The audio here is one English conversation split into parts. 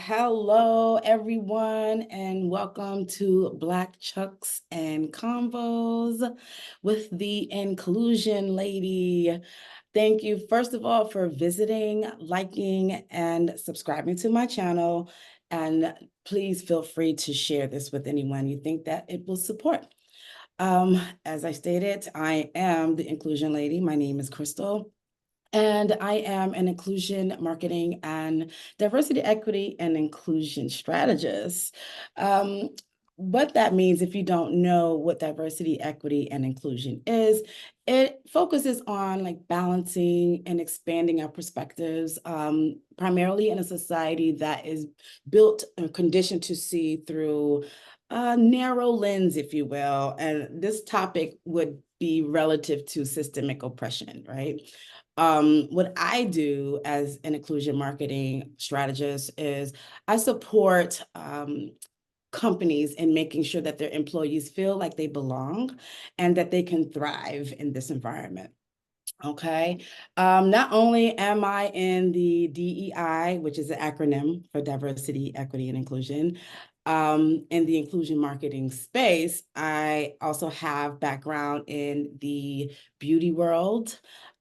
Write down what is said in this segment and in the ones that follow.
Hello, everyone, and welcome to Black Chucks and Convos with the Inclusion Lady. Thank you, first of all, for visiting, liking, and subscribing to my channel. And please feel free to share this with anyone you think that it will support. As I stated, I am the Inclusion Lady. My name is Crystal. And I am an inclusion marketing and diversity, equity, and inclusion strategist. Um, what that means, if you don't know what diversity, equity, and inclusion is, it focuses on like balancing and expanding our perspectives, primarily in a society that is built and conditioned to see through a narrow lens, if you will. And this topic would be relative to systemic oppression, right? What I do as an inclusion marketing strategist is I support companies in making sure that their employees feel like they belong and that they can thrive in this environment. Okay. Not only am I in the DEI, which is an acronym for diversity, equity, and inclusion, in the inclusion marketing space, I also have background in the beauty world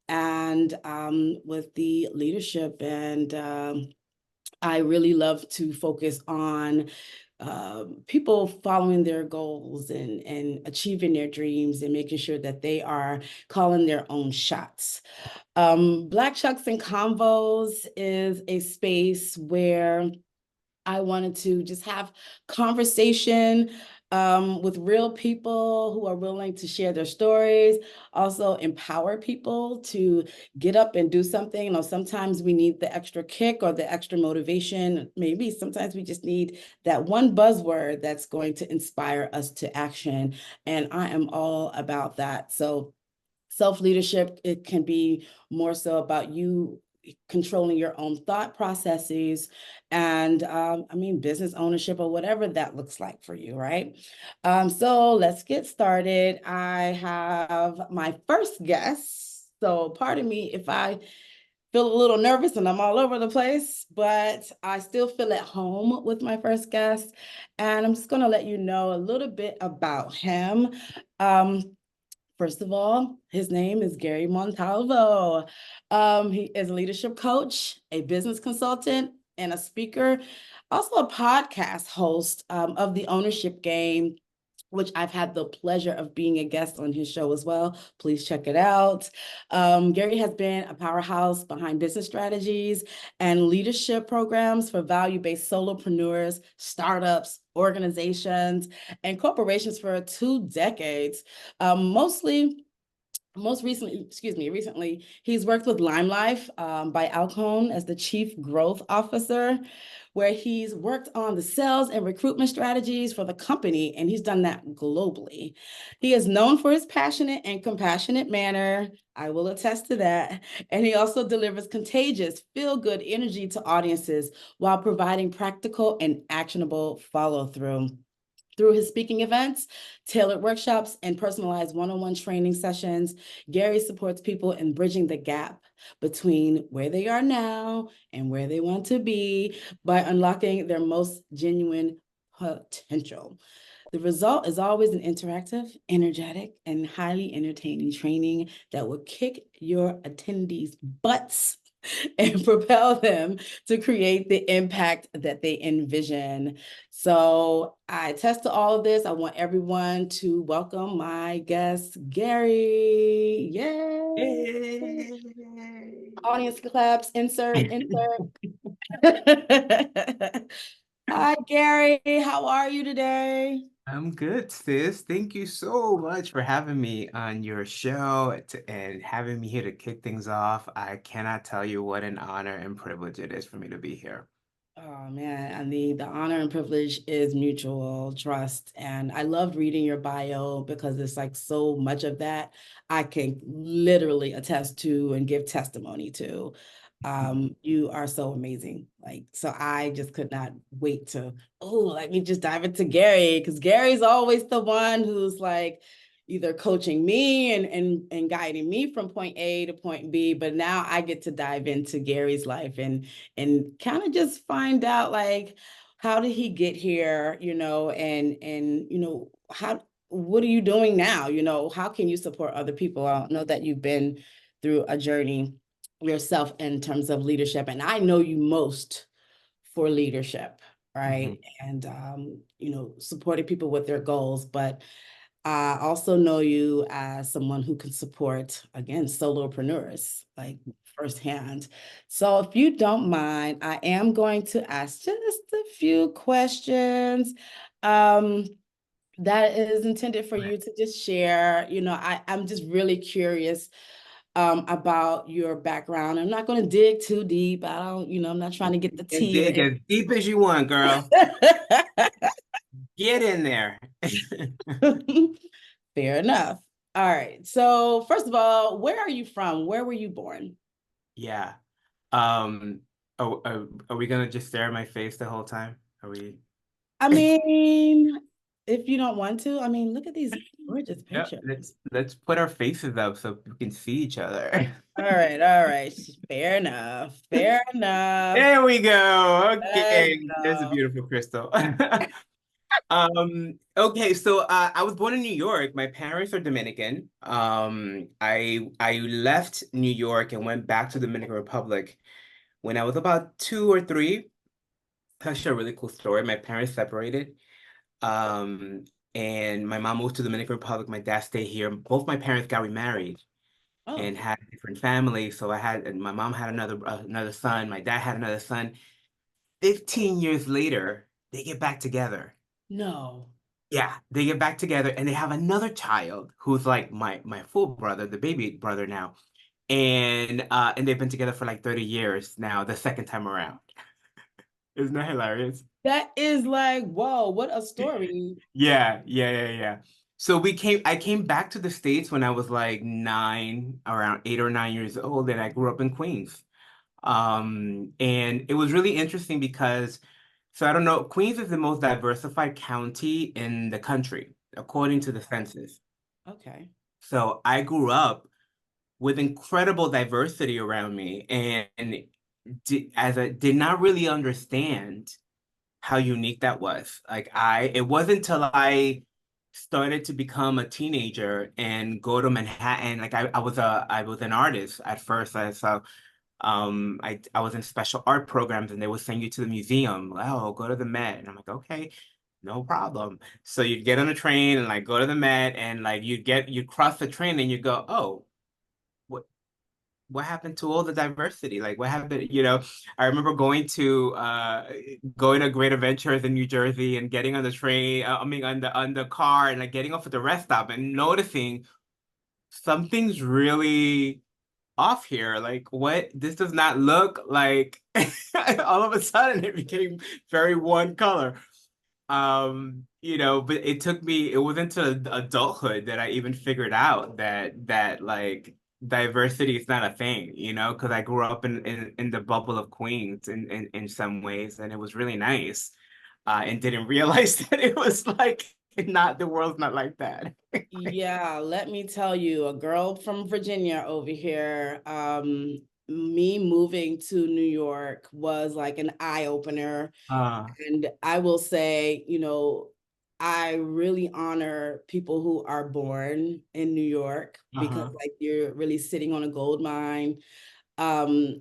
and with the leadership. And I really love to focus on people following their goals and achieving their dreams and making sure that they are calling their own shots. Black Chucks and Convos is a space where I wanted to just have conversation with real people who are willing to share their stories, also empower people to get up and do something. You know, sometimes we need the extra kick or the extra motivation. Maybe sometimes we just need that one buzzword that's going to inspire us to action. And I am all about that. So self-leadership, it can be more so about you controlling your own thought processes and business ownership or whatever that looks like for you, right? So let's get started. I have my first guest. So pardon me if I feel a little nervous and I'm all over the place, but I still feel at home with my first guest. And I'm just going to let you know a little bit about him. First of all, his name is Gary Montalvo. He is a leadership coach, a business consultant, and a speaker, also a podcast host of The Ownership Game, which I've had the pleasure of being a guest on his show as well. Please check it out. Gary has been a powerhouse behind business strategies and leadership programs for value-based solopreneurs, startups, organizations, and corporations for 2 decades. Recently, he's worked with Lime Life by Alcone as the Chief Growth Officer, where he's worked on the sales and recruitment strategies for the company, and he's done that globally. He is known for his passionate and compassionate manner. I will attest to that. And he also delivers contagious, feel-good energy to audiences while providing practical and actionable follow-through. Through his speaking events, tailored workshops, and personalized one-on-one training sessions, Gary supports people in bridging the gap between where they are now and where they want to be by unlocking their most genuine potential. The result is always an interactive, energetic, and highly entertaining training that will kick your attendees' butts and propel them to create the impact that they envision. So I attest to all of this. I want everyone to welcome my guest, Gary. Yay! Yay. Audience claps, insert. Hi, Gary. How are you today? I'm good, sis. Thank you so much for having me on your show and having me here to kick things off. I cannot tell you what an honor and privilege it is for me to be here. Oh man, I mean, the honor and privilege is mutual trust. And I loved reading your bio because it's like so much of that I can literally attest to and give testimony to. You are so amazing. Like, so I just could not wait to, oh, let me just dive into Gary because Gary's always the one who's like, either coaching me and guiding me from point A to point B, but now I get to dive into Gary's life and kind of just find out like how did he get here, and how what are you doing now? How can you support other people? I know that you've been through a journey yourself in terms of leadership, and I know you most for leadership, Mhm. right? And supporting people with their goals, but I also know you as someone who can support, again, solopreneurs, like firsthand. So if you don't mind, I am going to ask just a few questions. Um, that is intended for you to just share. I'm just really curious about your background. I'm not going to dig too deep. I don't, I'm not trying to get the And tea. dig as deep as you want, girl. Get in there. Fair enough. All right. So, first of all, where are you from? Where were you born? Yeah. Are we gonna just stare at my face the whole time? Are we? I mean, if you don't want to, I mean, look at these gorgeous Yeah, pictures. let's put our faces up so we can see each other. All right. All right. Fair enough. Fair enough. There we go. Let's Okay, there's a go. beautiful crystal. Okay, so I was born in New York. My parents are Dominican. I left New York and went back to Dominican Republic when I was about 2 or 3. Actually, a really cool story. My parents separated. Um, and my mom moved to Dominican Republic. My dad stayed here. Both my parents got remarried Oh, and had different families. So and my mom had another son. My dad had another son. 15 years later, they get back together. no. Yeah, they get back together and they have another child who's like my full brother, the baby brother now. And they've been together for like 30 years now, the second time around. Isn't that hilarious? That is like, whoa, what a story. Yeah. So I came back to the States when I was like 9, around 8 or 9 years old, and I grew up in Queens. And it was really interesting because, so I don't know, Queens is the most diversified county in the country, according to the census. Okay. So I grew up with incredible diversity around me, and as I did not really understand how unique that was. It wasn't until I started to become a teenager and go to Manhattan. Like I was an artist at first. I was in special art programs and they would send you to the museum. Oh, go to the Met. And I'm like, okay, no problem. So you'd get on a train and like go to the Met and like you'd cross the train and you go, oh, what happened to all the diversity? Like what happened, I remember going to Great Adventures in New Jersey and getting on the train, I mean on the car and like getting off at the rest stop and noticing something's really off here. Like what this does not look like all of a sudden it became very one color. But it wasn't until adulthood that I even figured out that like diversity is not a thing, because I grew up in the bubble of Queens in some ways, and it was really nice. And didn't realize that it was like not the world's not like that. Yeah, let me tell you, a girl from Virginia over here, me moving to New York was like an eye opener. Uh, And I will say, I really honor people who are born in New York because uh-huh. like you're really sitting on a gold mine.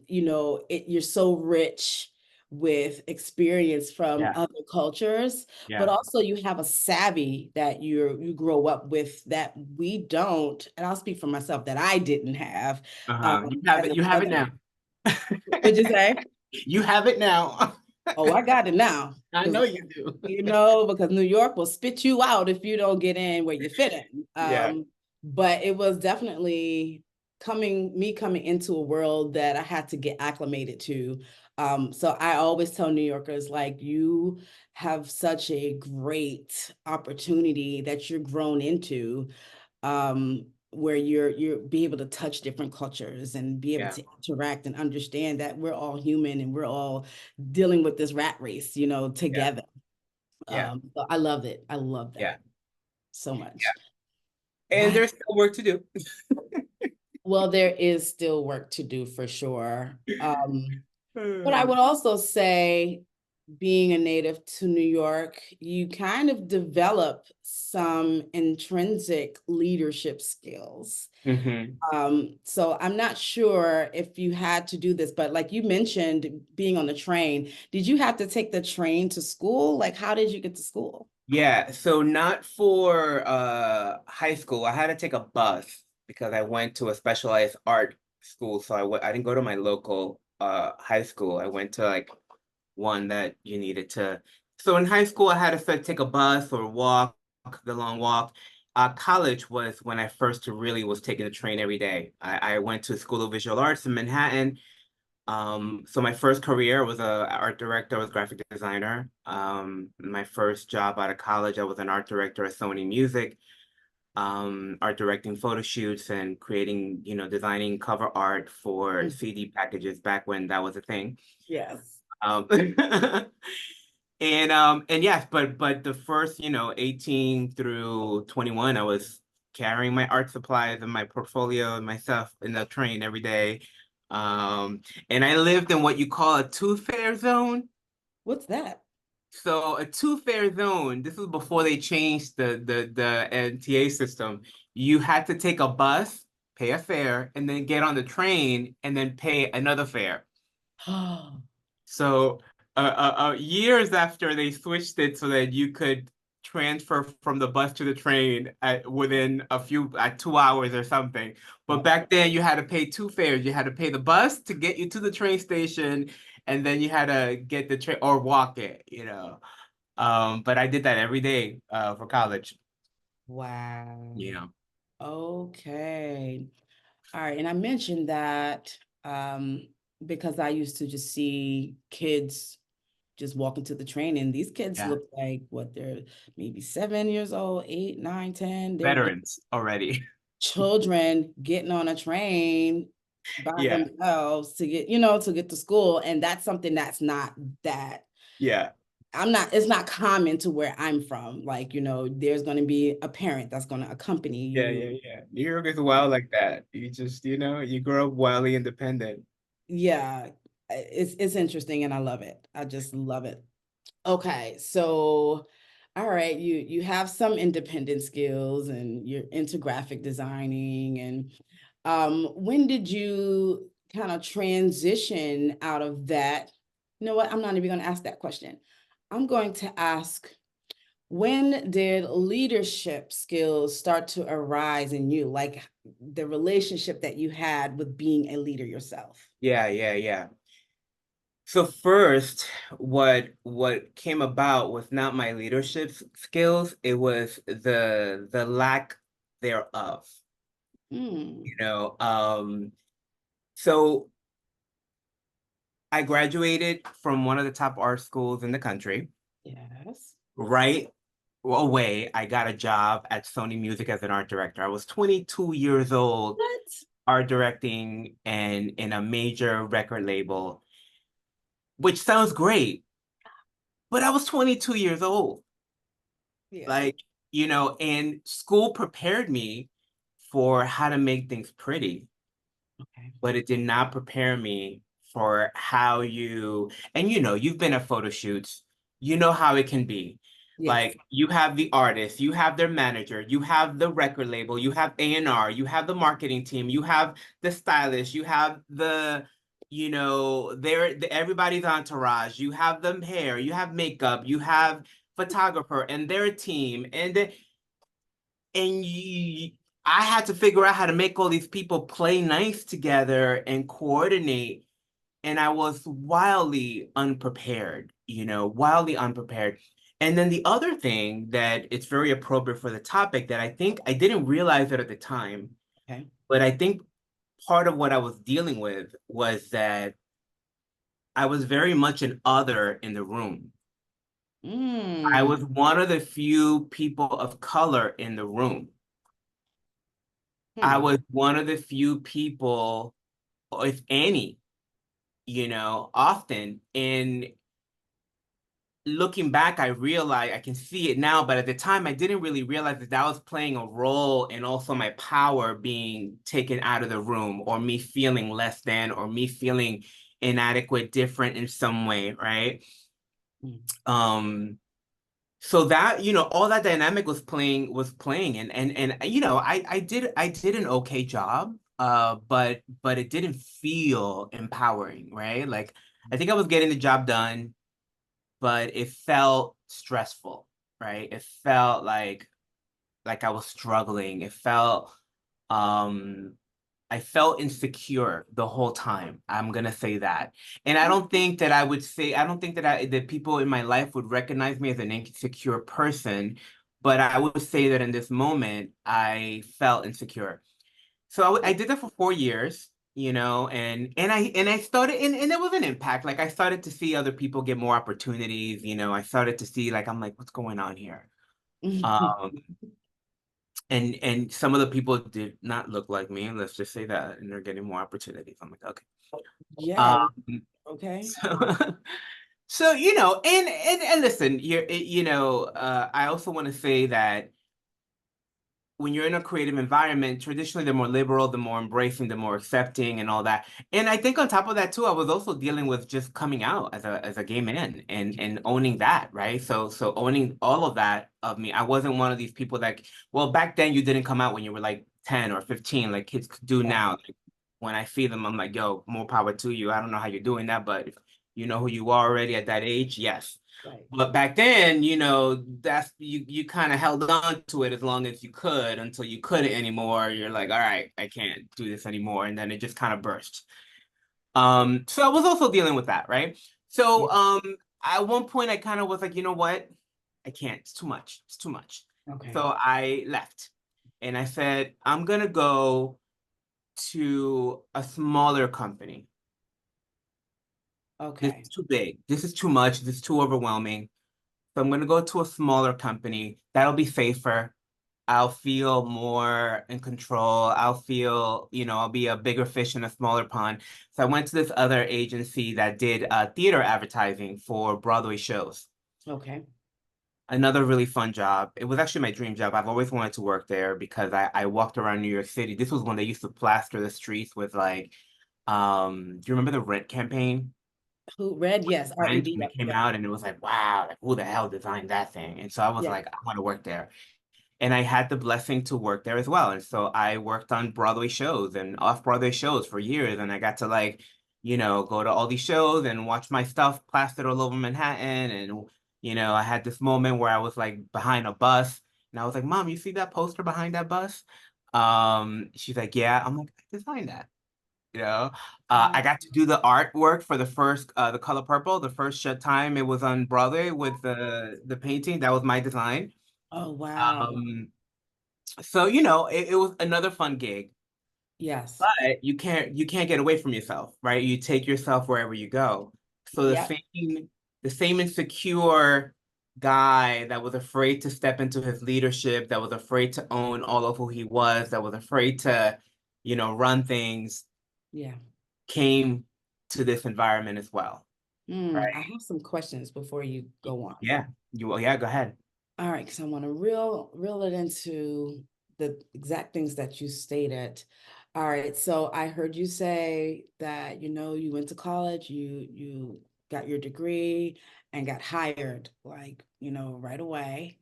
You're so rich with experience from Yeah, other cultures, but yeah. also you have a savvy that you grow up with that we don't, and I'll speak for myself that I didn't have Uh-huh. You have as it. a You have it present. now. Would you say? You have it now. Oh, I got it now. I Because know you do. because New York will spit you out if you don't get in where you fit in. Yeah, But it was definitely coming into a world that I had to get acclimated to. So I always tell New Yorkers, like, you have such a great opportunity that you're grown into, where you're be able to touch different cultures and be able yeah, to interact and understand that we're all human and we're all dealing with this rat race, yeah, together. yeah, So I love it. I love yeah. that so much. And Right. there's still work to do. Well, there is still work to do for sure. But I Hmm. would also say, being a native to New York, you kind of develop some intrinsic leadership skills. So I'm not sure if you had to do this, but like you mentioned, being on the train, did you have to take the train to school? Like, how did you get to school? Yeah, so not for high school. I had to take a bus because I went to a specialized art school. So I didn't go to my local high school. I went to like one that you needed to. So in high school, I had to take a bus or walk the long walk. College was when I first really was taking the train every day. I went to School of Visual Arts in Manhattan. So my first career was a art director, I was graphic designer. My first job out of college, I was an art director at Sony Music, art directing photo shoots and creating, designing cover art for Mm. CD packages back when that was a thing. Yes. Um, and yes, but the first, 18 through 21, I was carrying my art supplies and my portfolio and my stuff in the train every day. And I lived in what you call a two-fare zone. What's that? So a two-fare zone, this was before they changed the MTA system. You had to take a bus, pay a fare, and then get on the train and then pay another fare. Oh, So years after they switched it so that you could transfer from the bus to the train within a few 2 hours or something. But back then you had to pay two fares. You had to pay the bus to get you to the train station, and then you had to get the train or walk it. But I did that every day for college. wow. Yeah. Okay. All right. And I mentioned that because I used to just see kids just walking to the train, and these kids Yeah. look like what they're maybe 7 years old, 8, 9, 10. They're just Veterans already. children getting on a train by Yeah. themselves to to get to school. And that's something that's not that Yeah. it's not common to where I'm from. Like, there's going to be a parent that's going to accompany Yeah, you. yeah, yeah. New York is wild like that. You just, you grow up wildly independent. Yeah, it's interesting and I love it. I just love it. Okay, so all right, you have some independent skills and you're into graphic designing, and when did you kind of transition out of that? You know what? I'm not even going to ask that question. I'm going to ask, when did leadership skills start to arise in you? Like the relationship that you had with being a leader yourself. Yeah, yeah, yeah. So first, what came about was not my leadership skills, it was the lack thereof. Hmm. You know, so I graduated from one of the top art schools in the country. Yes. Right away, I got a job at Sony Music as an art director. I was 22 years old, What? art directing and in a major record label, which sounds great, but I was 22 years old. Yeah. Like, and school prepared me for how to make things pretty, Okay. but it did not prepare me for how and you've been at photo shoots, you know how it can be. Yes. Like you have the artist, you have their manager, you have the record label, you have A&R, you have the marketing team, you have the stylist, you have everybody's entourage, you have them hair, you have makeup, you have photographer and their team, and I had to figure out how to make all these people play nice together and coordinate. And I was wildly unprepared, wildly unprepared. And then the other thing that it's very appropriate for the topic that I think I didn't realize it at the time, Okay. but I think part of what I was dealing with was that I was very much an other in the room. I Mm. was one of the few people of color in the room. I Hmm. was one of the few people, if any, often looking back, I realize I can see it now, but at the time, I didn't really realize that that was playing a role in also my power being taken out of the room, or me feeling less than, or me feeling inadequate, different in some way, right? Mm. Um, so that, all that dynamic was playing, and I did an okay job, but it didn't feel empowering, right? Like I think I was getting the job done, but it felt stressful, right? It felt like I was struggling. It felt um I felt insecure the whole time. I'm gonna say that. And I don't think that people in my life would recognize me as an insecure person, but I would say that in this moment, I felt insecure. So I did that for 4 years, and I started, and there was an impact. Like I started to see other people get more opportunities, I started to see, like, I'm like, what's going on here? Um, and some of the people did not look like me, let's just say that, and they're getting more opportunities. I'm like, okay. Yeah. Um, Okay. so so and listen, I also want to say that when you're in a creative environment, traditionally the more liberal, the more embracing, the more accepting and all that. And I think on top of that too, I was also dealing with just coming out as a gay man and owning that, right? So owning all of that of me. I wasn't one of these people that, well, back then you didn't come out when you were like 10 or 15, like kids could do Right. now. Like, when I see them, I'm like, yo, more power to you. I don't know how you're doing that, but if you know who you are already at that age, yes. Right. But back then, that's you kind of held on to it as long as you could until you couldn't anymore. You're like, all right, I can't do this anymore. And then it just kind of burst. So I was also dealing with that, right? Yeah. So at one point I kind of was like, you know what? I can't. It's too much. It's too much. Okay. So I left and I said, I'm gonna go to a smaller company. This is Okay. too big. This is too much. This is too overwhelming. So I'm going to go to a smaller company. That'll be safer. I'll feel more in control. I'll feel, I'll be a bigger fish in a smaller pond. So I went to this other agency that did theater advertising for Broadway shows. Okay. Another really fun job. It was actually my dream job. I've always wanted to work there because I walked around New York City. This was when they used to plaster the streets with like, do you remember the Rent campaign? Who read? Yes. Rent RED. when it came Yeah. out, and it was like, wow, like who the hell designed that thing? And so I was Yeah. like, I want to work there. And I had the blessing to work there as well. And so I worked on Broadway shows and off-Broadway shows for years. And I got to, like, go to all these shows and watch my stuff plastered all over Manhattan. And, I had this moment where I was like behind a bus and I was like, Mom, you see that poster behind that bus? She's like, yeah. I'm like, I designed that. You know, Oh, I got to do the artwork for The Color Purple, the first time it was on Broadway with the painting. That was my design. oh, wow. Um, so it was another fun gig, Yes. but you can't get away from yourself, right? You take yourself wherever you go. So Yep. the same insecure guy that was afraid to step into his leadership, that was afraid to own all of who he was, that was afraid to, run things, Yeah. came to this environment as well, I right? have some questions before you go on. Yeah. Yeah, go ahead. All right, because I want to reel it into the exact things that you stated. All right, so I heard you say that you went to college, you got your degree and got hired like right away.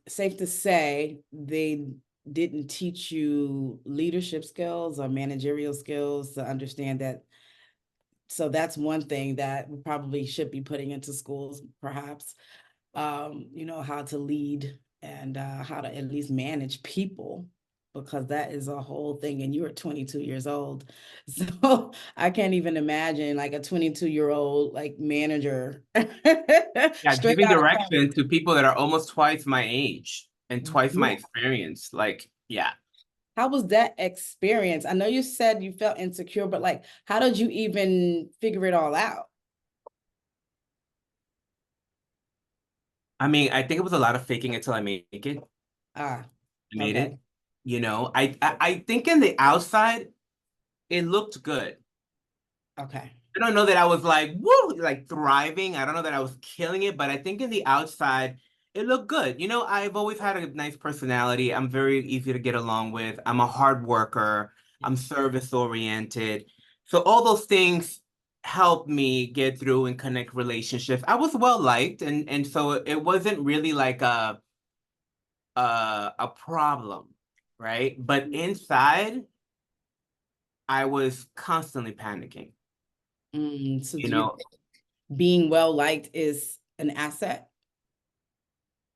Safe to say they didn't teach you leadership skills or managerial skills to understand that. So that's one thing that we probably should be putting into schools, perhaps how to lead and how to at least manage people, because that is a whole thing. And you were 22 years old. So I can't even imagine like a 22-year-old like manager Yeah, straight giving out of college. direction to people that are almost twice my age and twice my Yeah. experience. Like, yeah. How was that experience? I know you said you felt insecure, but like, how did you even figure it all out? I mean, I think it was a lot of faking it till I make it. Ah, I made it. okay. I think in the outside, it looked good. Okay. I don't know that I was like, woo, like thriving. I don't know that I was killing it, but I think in the outside, it looked good. You know, I've always had a nice personality. I'm very easy to get along with. I'm a hard worker. I'm service oriented. So all those things help me get through and connect relationships. I was well liked, and so it wasn't really like a problem, right? But inside, I was constantly panicking. So You do you know, think being well liked is an asset?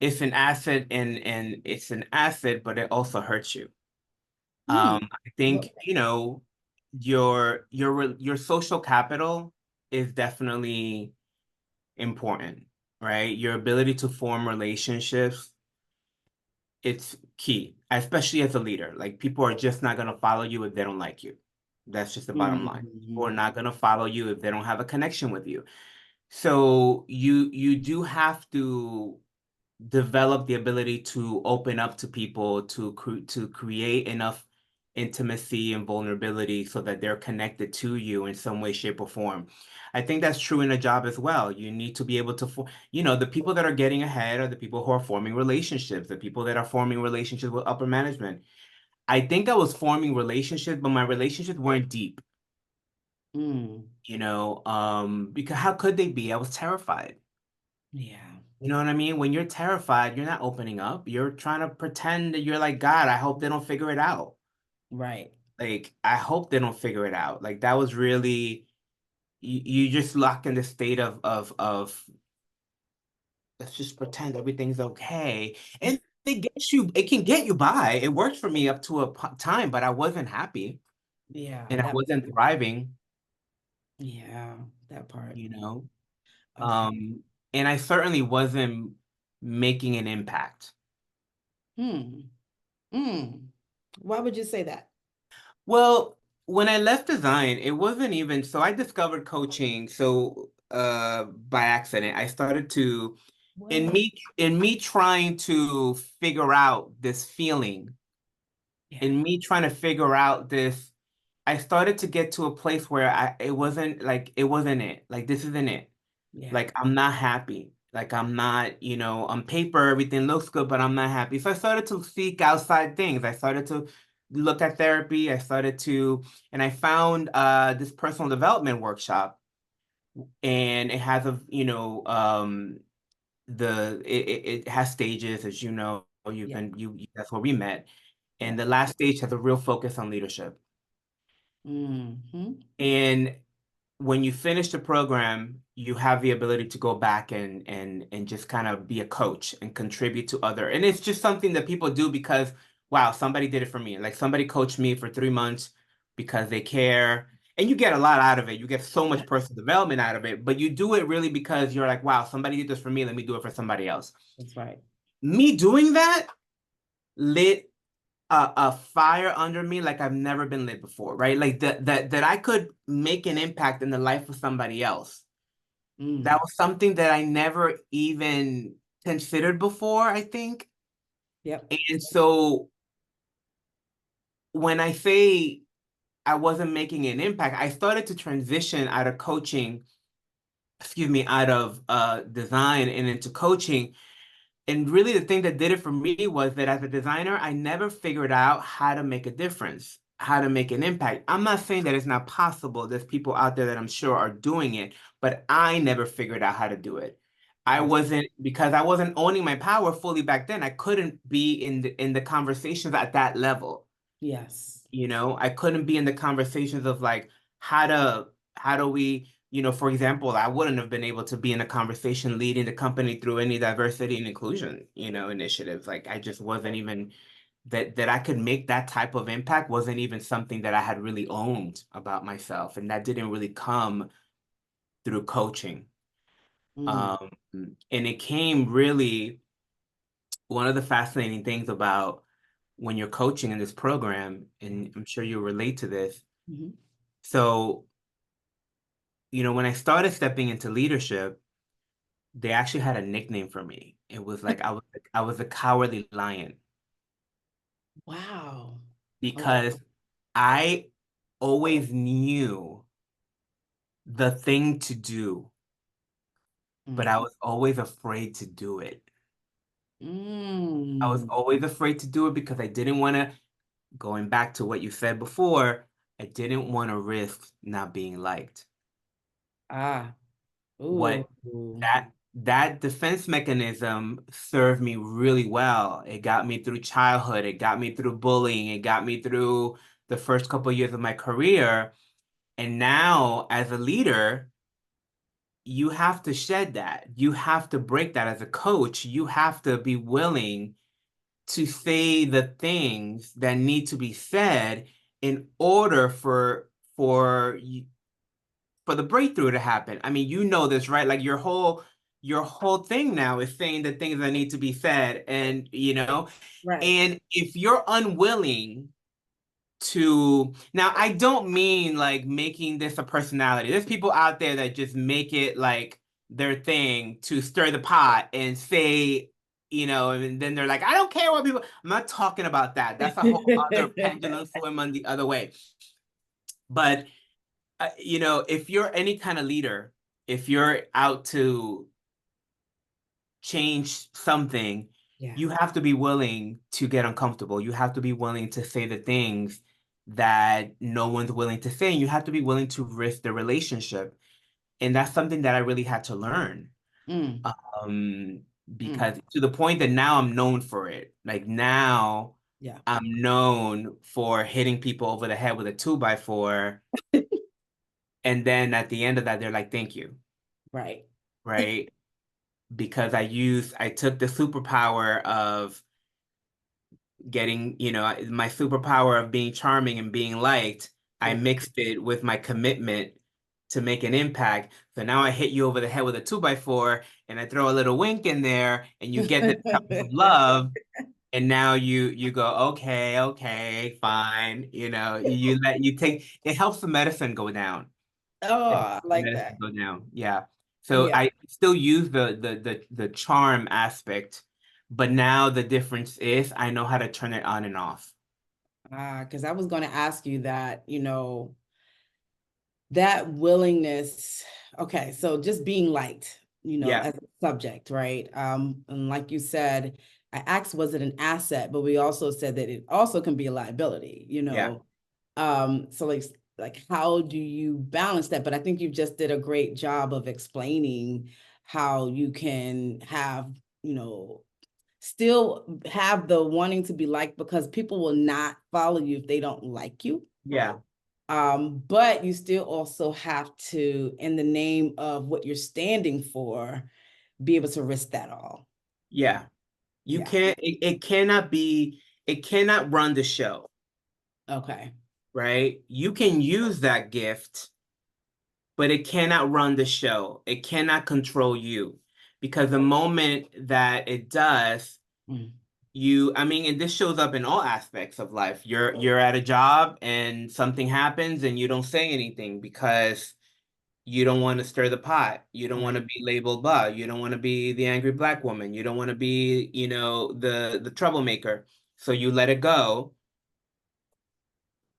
it's an asset and it's an asset, but it also hurts you. Hmm. I think, you know, your social capital is definitely important, right? Your ability to form relationships, it's key, especially as a leader. Like people are just not gonna follow you if they don't like you. That's just the bottom line. People are Mhm. not gonna follow you if they don't have a connection with you. So you do have to develop the ability to open up to people to create enough intimacy and vulnerability so that they're connected to you in some way, shape, or form. I think that's true in a job as well. You need to be able to, you know, the people that are getting ahead are the people who are forming relationships, the people that are forming relationships with upper management. I think I was forming relationships, but my relationships weren't deep, Mm. you know, because how could they be? I was terrified. Yeah. You know what I mean? When you're terrified, you're not opening up. You're trying to pretend that you're like, God, I hope they don't figure it out. Right. Like, I hope they don't figure it out. Like that was really you just lock in the state of let's just pretend everything's okay. And it can get you by. It worked for me up to a time, but I wasn't happy Yeah. and I That. wasn't thriving, Yeah. That part. you know. Okay. And I certainly wasn't making an impact. Hmm. Hmm. Why would you say that? Well, when I left design, it wasn't even so I discovered coaching so by accident. I started to What? in me trying to figure out this feeling, Yeah. in me trying to figure out this, I started to get to a place where it wasn't it. Like this isn't it. Yeah. Like I'm not happy. Like I'm not, you know, on paper everything looks good, but I'm not happy. So I started to seek outside things. I started to look at therapy. And I found this personal development workshop, and it has it has stages, as you know. Yeah. That's where we met, Yeah. and the last stage has a real focus on leadership. Hmm. And when you finish the program, you have the ability to go back and just kind of be a coach and contribute to other. And it's just something that people do because, wow, somebody did it for me. Like somebody coached me for 3 months because they care. And you get a lot out of it. You get so Yeah. much personal development out of it, but you do it really because you're like, wow, somebody did this for me. Let me do it for somebody else. That's right. Me doing that lit a fire under me like I've never been lit before, right? Like that I could make an impact in the life of somebody else. That Mm. was something that I never even considered before, I think. Yep. And so when I say I wasn't making an impact, I started to transition out of coaching, excuse me, out of design and into coaching. And really, the thing that did it for me was that as a designer, I never figured out how to make a difference, how to make an impact. I'm not saying that it's not possible. There's people out there that I'm sure are doing it, but I never figured out how to do it. Yes. Because I wasn't owning my power fully back then. I couldn't be in the conversations at that level. Yes. You know, I couldn't be in the conversations of like how do we, you know, for example, I wouldn't have been able to be in a conversation leading the company through any diversity and inclusion, you know, initiatives. Like I just wasn't even that I could make that type of impact wasn't even something that I had really owned about myself. And that didn't really come through coaching. Mm. Um, and it came really one of the fascinating things about when you're coaching in this program, and I'm sure you'll relate to this. Hmm. So, you know, when I started stepping into leadership, they actually had a nickname for me. It was like I was a cowardly lion Wow. Okay. because I always knew the thing to do, but Mm. I was always afraid to do it. I was Mm. always afraid to do it because I didn't want to, going back to what you said before, I didn't want to risk not being liked. Ah. What Ooh. that defense mechanism served me really well. It got me through childhood, it got me through bullying, it got me through the first couple of years of my career. And now, as a leader, you have to shed that. You have to break that as a coach. You have to be willing to say the things that need to be said in order for the breakthrough to happen. I mean, you know this, right? Like your whole thing now is saying the things that need to be said, and Right. and if you're unwilling to, now I don't mean like making this a personality. There's people out there that just make it like their thing to stir the pot and say, and then they're like, I don't care what people. I'm not talking about that. That's a whole other pendulum swim on the other way. But if you're any kind of leader, if you're out to change something, Yeah. you have to be willing to get uncomfortable. You have to be willing to say the things that no one's willing to say. And you have to be willing to risk the relationship. And that's something that I really had to learn. Mm. Um, Mm. because to the point that now I'm known for it. Like now Yeah. I'm known for hitting people over the head with a 2x4. And then at the end of that, they're like, thank you. Right. Right? Because I took the superpower of getting, my superpower of being charming and being liked, I Yeah. mixed it with my commitment to make an impact. So now I hit you over the head with a 2x4 and I throw a little wink in there and you get the chance of love. And now you go, okay, okay, fine. You take, it helps the medicine go down. Oh, It helps I the like medicine that. go down. Yeah. So Yeah. I still use the charm aspect, but now the difference is I know how to turn it on and off. Because I was going to ask you that, that willingness. Okay, so just being liked, Yeah. as a subject, right? And like you said, I asked, was it an asset? But we also said that it also can be a liability, Yeah. So like how do you balance that? But I think you just did a great job of explaining how you can have, you know, still have the wanting to be liked because people will not follow you if they don't like you. Yeah. But you still also have to, in the name of what you're standing for, be able to risk that all. Yeah. You Yeah. can't, it cannot run the show, Okay. right? You can use that gift, but it cannot run the show. It cannot control you because the moment that it does, Mm. I mean, and this shows up in all aspects of life. You're at a job and something happens and you don't say anything because you don't want to stir the pot. You don't want Right. to be labeled blah. You don't want to be the angry black woman. You don't want to be, the troublemaker. So you let it go,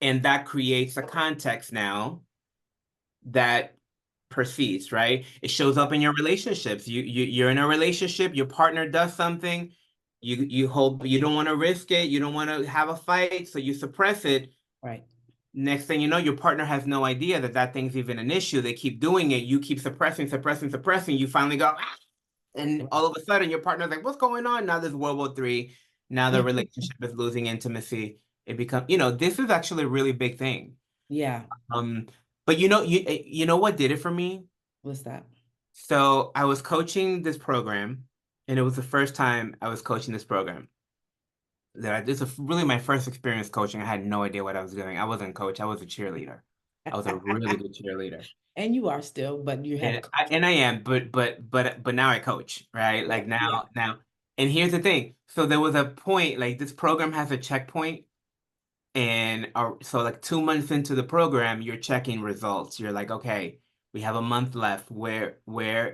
and that creates a context now that perceives, right? It shows up in your relationships. You're in a relationship, your partner does something, you hope you don't want to risk it, you don't want to have a fight, so you suppress it. Right. Next thing you know, your partner has no idea that that thing's even an issue. They keep doing it. You keep suppressing, suppressing, suppressing. You finally go, "Ah," and all of a sudden your partner's like, "What's going on?" Now there's World War III. Now the relationship is losing intimacy. It becomes, this is actually a really big thing. Yeah. Um, but you know what did it for me? What's that? So I was coaching this program, and it was the first time I was coaching this program. This is really my first experience coaching. I had no idea what I was doing. I wasn't a coach. I was a cheerleader. I was a really good cheerleader, And you are still, but you had a and coach. I am. But now I coach, right? Yeah. Like Yeah. now. And here's the thing. So there was a point. Like this program has a checkpoint, and so like 2 months into the program, you're checking results. You're like, okay, we have a month left. Where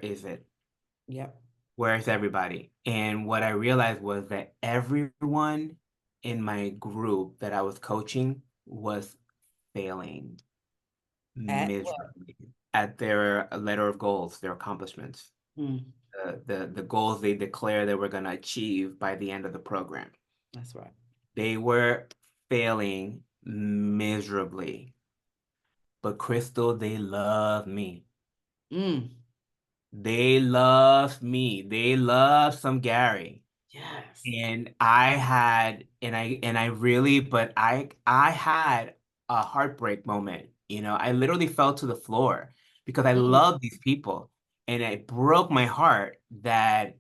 is it? Yep. Where's everybody? And what I realized was that everyone in my group that I was coaching was failing At what? miserably. at their letter of goals, their accomplishments, Mm, the goals they declare they were going to achieve by the end of the program. that's right. They were failing miserably. But Crystal, they love me. Mm, They love me. They love some Gary. yes. And I had, and I really, but I had a heartbreak moment. You know, I literally fell to the floor because I Mm, love these people. And it broke my heart that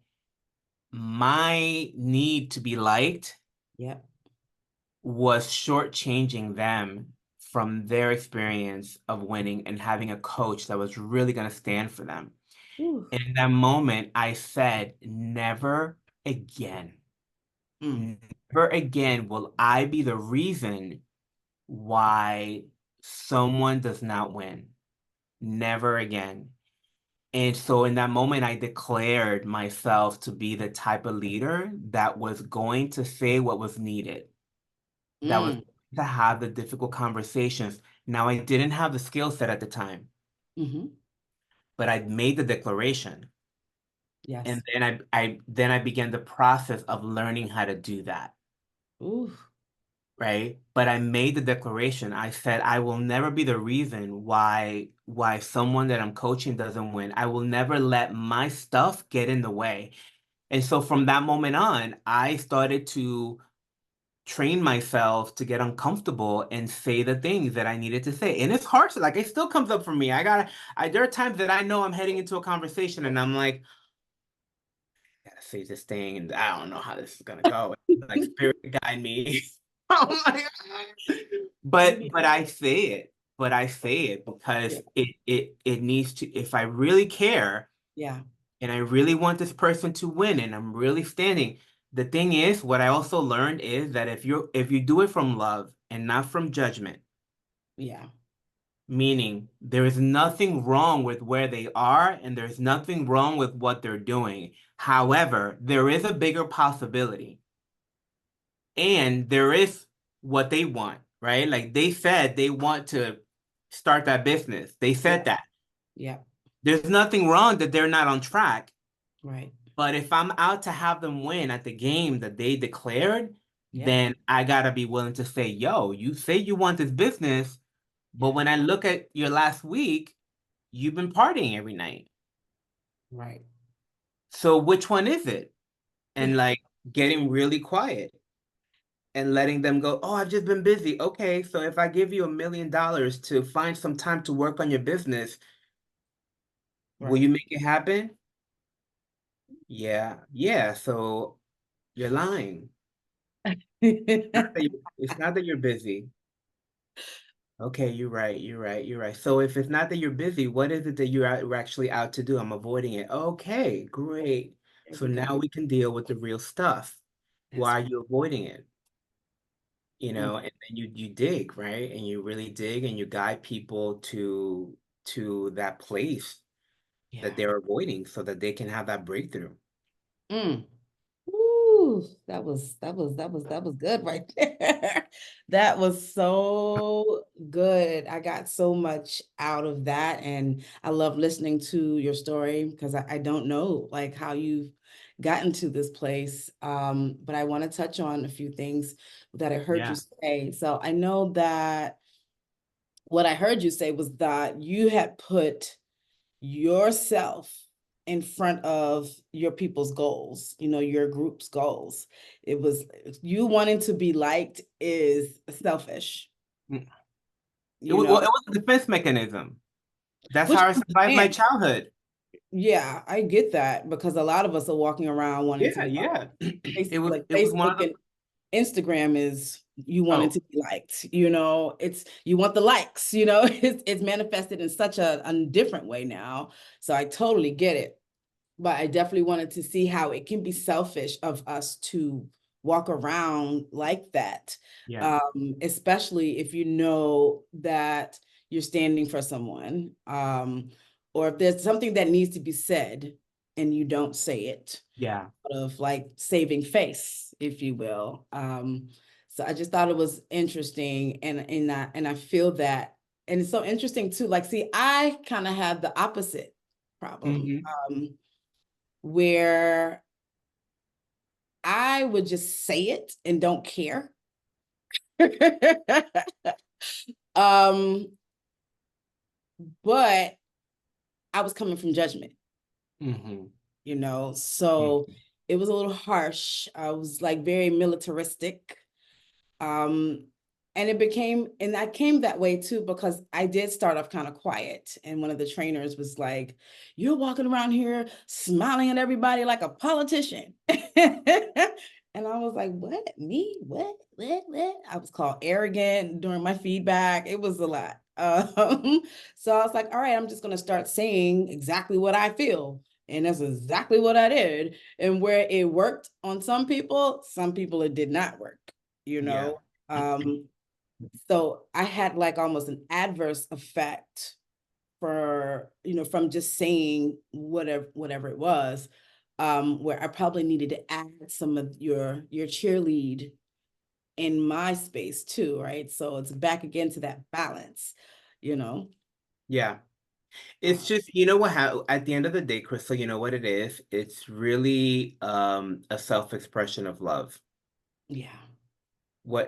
my need to be liked yep. was shortchanging them from their experience of winning and having a coach that was really going to stand for them. Ooh. And in that moment, I said, never again. Mm, Never again will I be the reason why someone does not win. Never again. And so in that moment, I declared myself to be the type of leader that was going to say what was needed, that was mm, to have the difficult conversations. Now, I didn't have the skill set at the time, hmm. but I made the declaration. And Yes. then I began the process of learning how to do that. Ooh. Right? But I made the declaration. I said I will never be the reason why someone that I'm coaching doesn't win. I will never let my stuff get in the way. And so from that moment on, I started to train myself to get uncomfortable and say the things that I needed to say. And it's hard to like it still comes up for me. There are times that I know I'm heading into a conversation and I'm like, gotta say this thing, and I don't know how this is gonna go. Like spirit guide me. I'm like, but I say it. But I say it Yeah. because it needs to. If I really care Yeah. and I really want this person to win, and I'm really standing. The thing is, what I also learned is that if you do it from love and not from judgment, Yeah. meaning there is nothing wrong with where they are and there's nothing wrong with what they're doing. However, there is a bigger possibility and there is what they want, right? Like they said they want to start that business. They Yeah. said that. Yeah. There's nothing wrong that they're not on track. Right. But if I'm out to have them win at the game that they declared, Yeah. then I gotta be willing to say, yo, you say you want this business, but Yeah. when I look at your last week, you've been partying every night. Right. So which one is it? And like getting really quiet and letting them go, oh, I've just been busy. Okay, so if I give you $1 million to find some time to work on your business, will Right. you make it happen? Yeah, yeah. So you're lying. It's not that you're busy. Okay, you're right. You're right. You're right. So if it's not that you're busy, what is it that you're actually out to do? I'm avoiding it. Okay, great. There So we go. now we can deal with the real stuff. That's Why are you avoiding it? mm, And then you dig, right? And you really dig and you guide people to that place that yeah. they're avoiding so that they can have that breakthrough. Mm. Ooh, that was good right there. That was so good. I got so much out of that, and I love listening to your story because I don't know like how you've gotten to this place. But I want to touch on a few things that I heard you Yeah. say. So I know that what I heard you say was that you had put yourself in front of your people's goals, your group's goals. It was you wanting to be liked is selfish, Mm. you Well, know, it was a defense mechanism. That's which how I I survived my understand. childhood. Yeah, I get that because a lot of us are walking around wanting to Yeah, be yeah. liked. It was Like it was one Facebook of and the Instagram is you wanting oh, to be liked, it's you want the likes, it's manifested in such a different way now. So I totally get it. But I definitely wanted to see how it can be selfish of us to walk around like that, yeah. especially if you know that you're standing for someone, or if there's something that needs to be said and you don't say it, Yeah. out of like saving face, if you will. So I just thought it was interesting, and I feel that And it's so interesting too. Like, see, I kind of have the opposite problem, Hmm. where I would just say it and don't care. um, but I was coming from judgment, Hmm. so it was a little harsh. I was like very militaristic. Um, and I came that way too because I did start off kind of quiet. And one of the trainers was like, "You're walking around here smiling at everybody like a politician." And I was like, "What? Me? What? What?" I was called arrogant during my feedback. It was a lot. So I was like, "All right, I'm just going to start saying exactly what I feel." And that's exactly what I did. And where it worked on some people it did not work, you Yeah. know. Um, so I had like almost an adverse effect for, from just saying whatever it was, where I probably needed to add some of your cheerlead in my space too, right? So it's back again to that balance, you know. Yeah. It's Uh, just, you know what, how at the end of the day, Crystal, you know what it is? It's really a self-expression of love. yeah.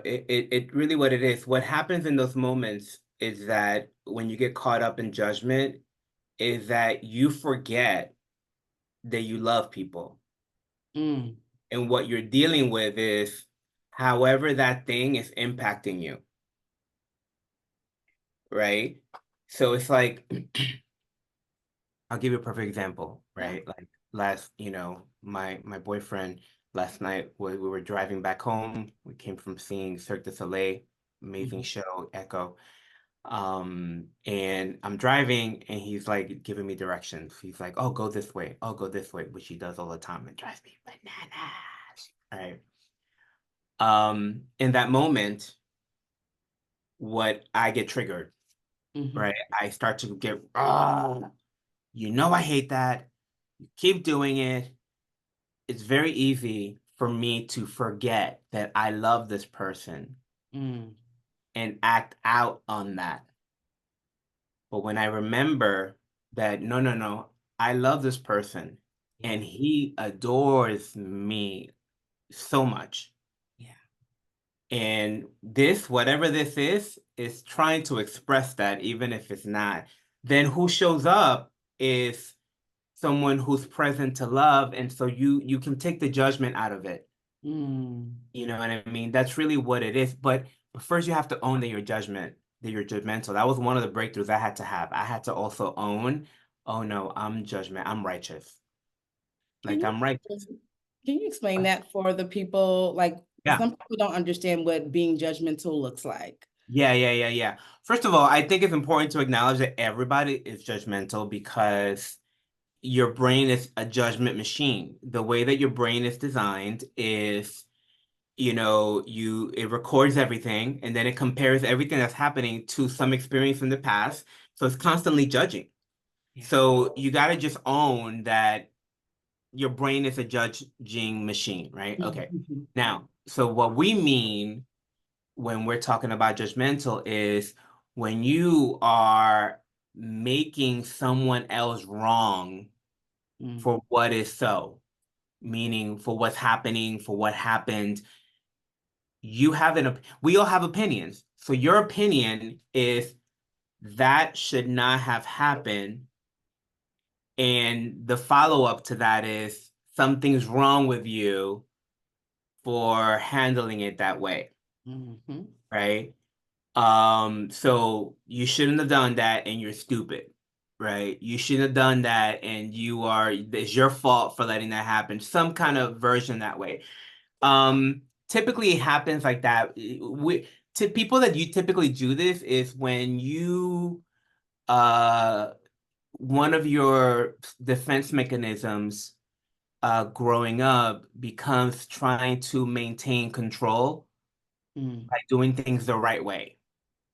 It really what it is. What happens in those moments is that when you get caught up in judgment, is that you forget that you love people. Mm, And what you're dealing with is however that thing is impacting you, right? So it's like I'll give you a perfect example, yeah. right? Like last, my boyfriend last night we were driving back home. We came from seeing Cirque du Soleil, amazing Mhm, show, Echo. And I'm driving and he's like giving me directions. He's like, "Oh, go this way. Oh, go this way," which he does all the time. It drives me bananas. All right. In that moment, what I get triggered, right? mhm, I start to get, oh, I hate that. You keep doing it. It's very easy for me to forget that I love this person mm, and act out on that. But when I remember that, no, no, no, I love this person and yeah, he adores me so much. yeah. And this, whatever this is trying to express that, even if it's not. Then who shows up is someone who's present to love, and so you can take the judgment out of it. Mm. You know what I mean? That's really what it is. But first, you have to own that you're judgmental. That was one of the breakthroughs I had to have. I had to also own, oh no, I'm righteous. Can Like you I'm righteous. can you explain that for the people? Like, Yeah. some people don't understand what being judgmental looks like. Yeah. First of all, I think it's important to acknowledge that everybody is judgmental because your brain is a judgment machine. The way that your brain is designed is, it records everything and then it compares everything that's happening to some experience in the past. So it's constantly judging. Yeah. So you got to just own that your brain is a judging machine, right? Okay. Mhm. Now, so what we mean when we're talking about judgmental is when you are making someone else wrong Mm, for what is so, meaning for what's happening, for what happened. We all have opinions. So your opinion is that should not have happened. And the follow-up to that is something's wrong with you for handling it that way, mhm, right? So you shouldn't have done that and you're stupid, right? You shouldn't have done that and it's your fault for letting that happen. Some kind of version that way. Typically it happens like that. To people that you typically do this is when uh, one of your defense mechanisms, growing up becomes trying to maintain control mm, by doing things the right way.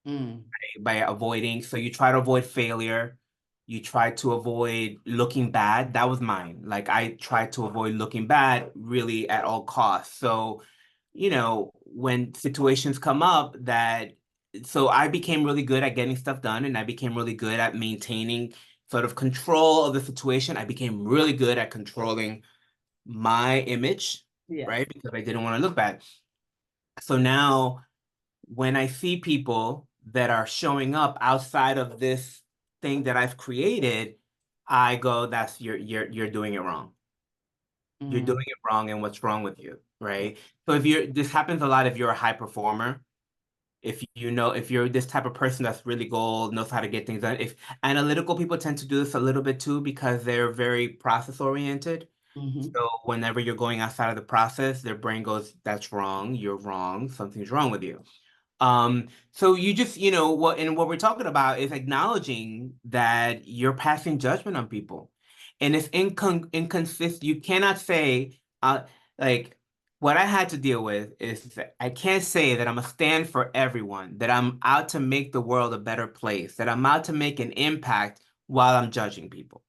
mm, By avoiding. So you try to avoid failure. You try to avoid looking bad. That was mine. Like I tried to avoid looking bad really at all costs. So, when situations come up that so I became really good at getting stuff done, and I became really good at maintaining sort of control of the situation. I became really good at controlling my image, Yes. right? Because I didn't want to look bad. So now when I see people that are showing up outside of this thing that I've created, I go, that's you're doing it wrong. You're Mm, doing it wrong, and what's wrong with you, right? So if you're this happens a lot if you're a high performer. If you know, if you're this type of person that's really gold, knows how to get things done. If analytical people tend to do this a little bit too because they're very process oriented. hmm. So whenever you're going outside of the process, their brain goes, that's wrong, you're wrong, something's wrong with you. So you just, what we're talking about is acknowledging that you're passing judgment on people. And it's inconsistent. You cannot say, like, what I had to deal with is that I can't say that I'm a stand for everyone, that I'm out to make the world a better place, that I'm out to make an impact while I'm judging people.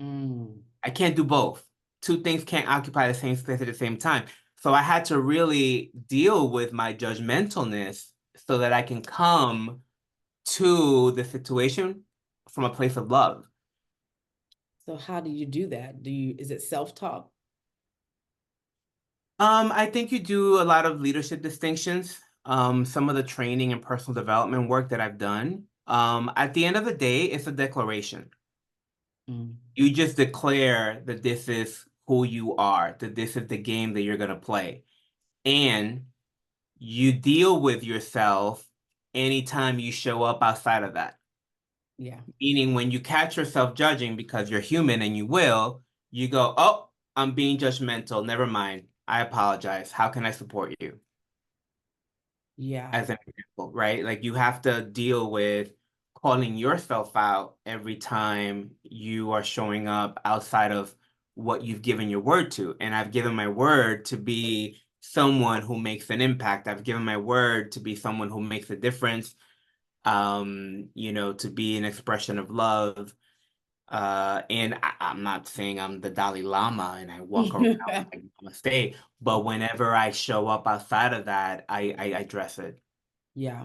Mm. I can't do both. Two things can't occupy the same space at the same time. So I had to really deal with my judgmentalness so that I can come to the situation from a place of love. So how do you do that? Is it self-talk? I think you do a lot of leadership distinctions. Some of the training and personal development work that I've done. At the end of the day, it's a declaration. Mm. You just declare that this is who you are, that this is the game that you're going to play. And you deal with yourself anytime you show up outside of that. Yeah. Meaning, when you catch yourself judging because you're human and you will, you go, oh, I'm being judgmental. Never mind. I apologize. How can I support you? Yeah. As an example, right? Like you have to deal with calling yourself out every time you are showing up outside of what you've given your word to. And I've given my word to be someone who makes an impact. I've given my word to be someone who makes a difference, to be an expression of love. And I'm not saying I'm the Dalai Lama and I walk around like namaste, but whenever I show up outside of that, I address it. Yeah.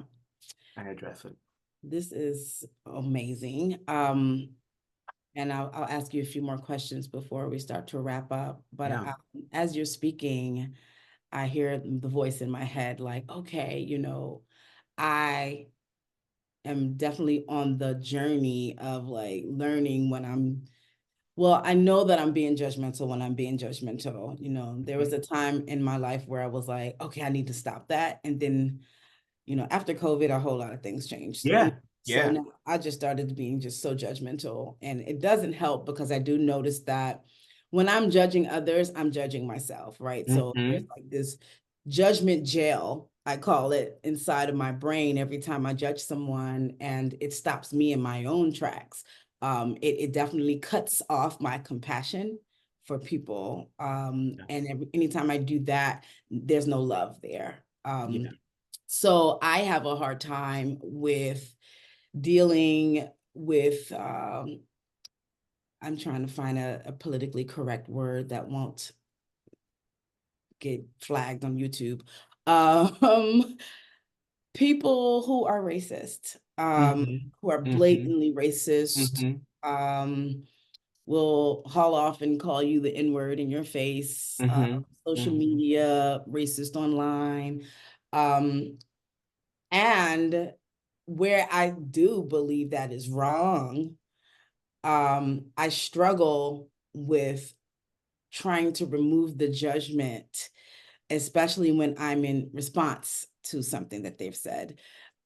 I address it. This is amazing. And I'll ask you a few more questions before we start to wrap up. But Yeah. as you're speaking, I hear the voice in my head like, okay, I am definitely on the journey of like learning when well, I know that I'm being judgmental when I'm being judgmental. There was Mhm. a time in my life where I was like, okay, I need to stop that. And then after COVID, a whole lot of things changed. Yeah. So Yeah. now I just started being just so judgmental. And it doesn't help because I do notice that when I'm judging others, I'm judging myself, right? So there's Hmm. like this judgment jail, I call it, inside of my brain every time I judge someone, and it stops me in my own tracks. It definitely cuts off my compassion for people. And Yes. anytime I do that, there's no love there. Yeah. So I have a hard time with dealing with, I'm trying to find a politically correct word that won't get flagged on YouTube. Um, People who are racist, Hmm. who are Hmm. blatantly racist, Hmm. um, will haul off and call you the N-word in your face, Hmm. social Hmm. media, racist online. Um, And where I do believe that is wrong, I struggle with trying to remove the judgment, especially when I'm in response to something that they've said.